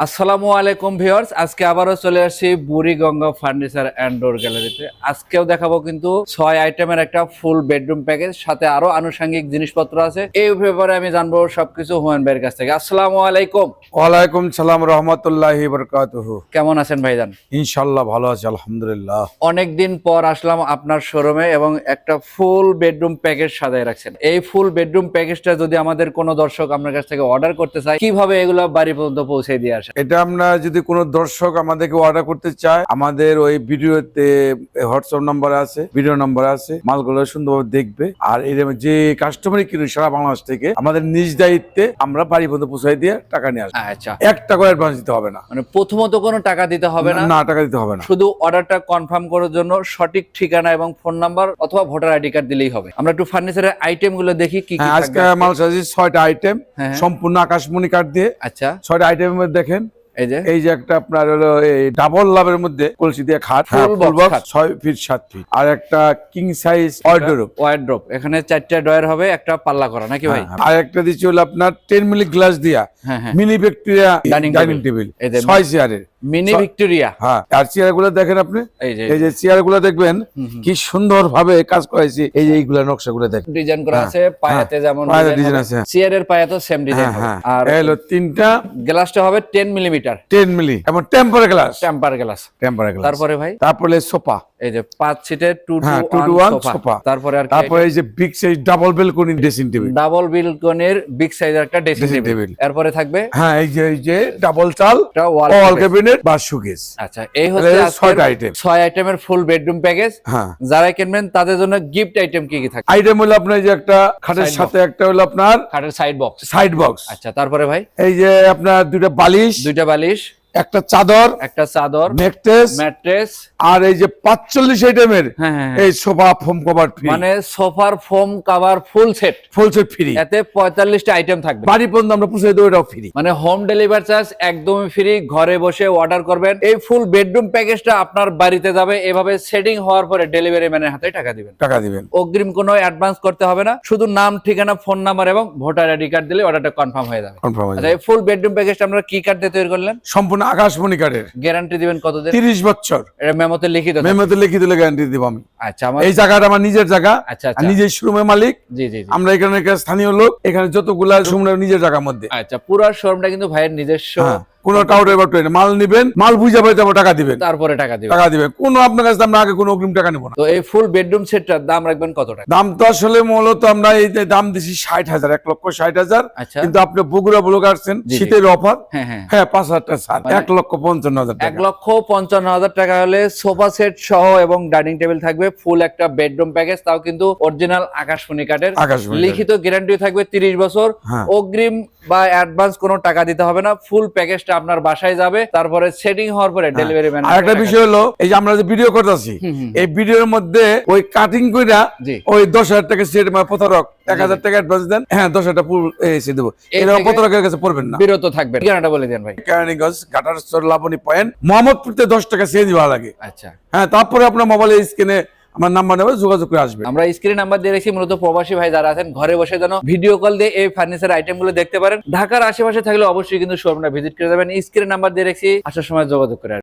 আসসালামু আলাইকুম ভিউয়ার্স, আজকে আবারও চলে আসছি বুড়িগঙ্গা ফার্নিচার অ্যান্ড ডোর গ্যালারিতে। আজকেও দেখাবো কিন্তু 6 আইটেমের একটা ফুল বেডরুম প্যাকেজ, সাথে আরো আনুষঙ্গিক জিনিসপত্র আছে। এই ব্যাপারে আমি জানবো সবকিছু হুমায়ুন ভাইয়ের কাছ থেকে। আসসালামু আলাইকুম। ওয়ালাইকুম সালাম রহমতুল্লাহি বারাকাতুহু। কেমন আছেন ভাইজান? ইনশাআল্লাহ ভালো আছি আলহামদুলিল্লাহ। অনেকদিন পর আসলাম আপনার শোরুমে এবং একটা ফুল বেডরুম প্যাকেজ সাজায় রাখছেন। এই ফুল বেডরুম প্যাকেজটা যদি আমাদের কোনো দর্শক আপনার কাছ থেকে অর্ডার করতে চায়, কিভাবে এগুলো বাড়ি পর্যন্ত পৌঁছে দিয়ে আসে? এটা আমরা যদি কোনো দর্শক আমাদেরকে অর্ডার করতে চায়, আমাদের ওই ভিডিওতে হোয়াটসঅ্যাপ নাম্বার আছে, ভিডিও নাম্বার আছে, মালগুলো সুন্দরভাবে দেখবে। আর এর যে কাস্টমারই কিনে সারা বাংলাদেশ থেকে আমাদের নিজ দায়িত্বে আমরা বাড়ি পর্যন্ত পৌঁছাই দিয়ে টাকা নিয়ে আসবো। আচ্ছা, 1 টাকা অ্যাডভান্স দিতে হবে না। মানে প্রথমত কোনো টাকা দিতে হবে না? না, টাকা দিতে হবে না। শুধু অর্ডারটা কনফার্ম করার জন্য সঠিক ঠিকানা এবং ফোন নাম্বার অথবা ভোটার আইডি কার্ড দিলেই হবে। আমরা একটু ফার্নিচারের আইটেম গুলো দেখি কি কি আজকে থাকবে। মাল সাজি 6টা আইটেম, হ্যাঁ। সম্পূর্ণ আকাশমণি কাঠ দিয়ে। আচ্ছা, 6টা আইটেমের দেখেন, এই যে একটা আপনার হলো এই ডাবল লাভের মধ্যে কলসি দিয়ে খাট, Full ফুল box বক্স খাট। 6 ফিট 7 ফিট, আর একটা কিং সাইজ ওয়ার্ডরোব। ওয়ার্ডরোব, এখানে 4টা ডয়ার হবে, একটা পাল্লা করা নাকি ভাই? আর একটা দিচ্ছি হলো আপনার 10 মিলি গ্লাস দিয়া হ্যাঁ হ্যাঁ, mini Victoria Dining dining table। Table এই যে 6 চেয়ারের। Mini Victoria. হ্যাঁ, আর চেয়ার গুলো দেখেন আপনি, এই যে এই যে চেয়ার গুলো দেখবেন কি সুন্দর ভাবে কাজ করেছি। এই যে এইগুলা নকশা গুলো দেখেন, ডিজাইন করা আছে, পায়াতে যেমন পায়াতে ডিজাইন আছে। চেয়ারের পায়াতে সেম ডিজাইন হবে। আর এই হলো 3টা গ্লাসটা হবে 10 মিলিমিটার 10 মিলি এবং টেম্পার গ্লাস। Temper glass. তারপরে ভাই তারপরে সোফা, এই যে 5 সিটের 2 হ্যাঁ, to 1 সোফা। তারপরে আর তারপরে এই যে big size double balcony dressing table, double বিলকনের বিগ সাইজের একটা ড্রেসিং Dressing টেবিল। table। এরপরে থাকবে হ্যাঁ, এই যে ডাবল চাল একটা ওয়াল ওয়াল ক্যাবিনেট। ক্যাবিনেট বা শোকেস। আচ্ছা, এই হচ্ছে তাহলে আজকের 6টা আইটেম। 6 আইটেমের ফুল বেডরুম প্যাকেজ। হ্যাঁ, যারা কিনবেন তাদের জন্য গিফট আইটেম কি কি থাকে? আইটেম হলো আপনার এই যে একটা খাটের Side সাথে একটা হলো আপনার খাটের সাইড বক্স। Side box. আচ্ছা, তারপরে ভাই এই যে আপনার 2টা বালিশ, 2টা বালিশ, একটা চাদর, একটা চাদর, ম্যাট্রেস, ম্যাট্রেস। আর এই যে 45 আইটেমের হ্যাঁ হ্যাঁ, এই সোফা ফোম কভার ফ্রি, মানে সোফার foam cover full set, full set free. এতে 45টা আইটেম থাকবে। বাড়ি পর্যন্ত আমরা পৌঁছে দেবো, এটাও ফ্রি। মানে হোম ডেলিভারি চার্জ একদমই ফ্রি। ঘরে বসে অর্ডার করবেন, এই ফুল বেডরুম প্যাকেজটা আপনার বাড়িতে যাবে। এভাবে সেটিং হওয়ার পরে ডেলিভারি ম্যানের হাতে টাকা দিবেন। অগ্রিম কোনো অ্যাডভান্স করতে হবে না, শুধু নাম, ঠিকানা, ফোন নাম্বার এবং ভোটার আইডি কার্ড দিলে অর্ডারটা কনফার্ম হয়ে যাবে। আচ্ছা, এই ফুল বেডরুম প্যাকেজটা আমরা কি কার্ড দিয়ে তৈরি করলেন? সম্পূর্ণ আকাশমণি কাঠের। গ্যারান্টি দিবেন কতদিন? 30 বছর। এটা মেমোতে লিখিত থাকে? মেমোতে লিখিত গ্যারান্টি দিব আমি। আচ্ছা, আমার এই জায়গাটা আমার নিজের জায়গা। আচ্ছা আর আচ্ছা, নিজের শোরুমের মালিক। জি জি জি। আমরা এখানে স্থানীয় লোক, এখানে যতগুলা শোরুম নিজের জায়গার মধ্যে। আচ্ছা, পুরো শোরুমটা কিন্তু ভাইয়ের নিজস্ব। হ্যাঁ, কোন টাউটের বাটুই না। মাল নিবেন, মাল বুঝে পাইতে টাকা দিবেন, তারপরে টাকা দিবেন। কোন আপনার কাছে আমরা আগে কোনো অগ্রিম টাকা নেব না। তো এই ফুল বেডরুম সেটটার দাম রাখবেন কত টাকা? দাম তো আসলে মূলত আমরা এই যে দাম দিছি 60,000, 1,60,000। আচ্ছা, কিন্তু আপনি বগুড়া ব্লক আসছেন, জি, জি। শীতের অফার। হ্যাঁ হ্যাঁ, হ্যাঁ, 5,000 টাকা ছাড়, মানে 1,55,000 টাকা। 1,55,000 টাকা হলে সোফা সেট সহ এবং ডাইনিং টেবিল থাকবে, ফুল একটা বেডরুম প্যাকেজ, তাও কিন্তু অরিজিনাল আকাশমণি কাঠের। আকাশমণি লিখিত গ্যারান্টি থাকবে 30 বছর। হ্যাঁ। অগ্রিম বা অ্যাডভান্স কোনো টাকা দিতে হবে না, ফুল প্যাকেজটা আপনার বাসায় যাবে। তারপরে সেটিং হওয়ার পরে ডেলিভারি ম্যান। আর একটা বিষয় হলো, এই যে আমরা যে ভিডিও করতেছি, এই ভিডিওর মধ্যে ওই কাটিং কইরা জি। ওই 10,000 টাকা সেট মানে প্রতারক 1,000 টাকা অ্যাডভান্স দেন। হ্যাঁ, 10,000 টাকা পুরো এসে দেবো। এই এরকম থেকে প্রতারকের কাছে পড়বেন না। বিরত থাকবেন। ঠিকানাটা বলে দেন ভাই। কেরানীগঞ্জ ঘাটারচর লাবণী পয়েন্ট, মোহাম্মদপুরতে 10 টাকা চেঞ্জ ভাড়া লাগে। আচ্ছা, হ্যাঁ, তারপরে আপনার মোবাইলে স্ক্রিনে আমার নাম্বার নেবে, যোগাযোগ করে আসবে। আমরা স্ক্রিন নাম্বার দিয়ে রেখেছি, মূলত প্রবাসী ভাই যারা আছেন ঘরে বসে যেন ভিডিও কল দিয়ে এই ফার্নিচার আইটেম গুলো দেখতে পারেন। ঢাকার আশেপাশে থাকলে অবশ্যই কিন্তু শোরুমটা ভিজিট করে যাবেন। স্ক্রিন নাম্বার দিয়ে রেখেছি, আসার সময় যোগাযোগ করে আসবেন।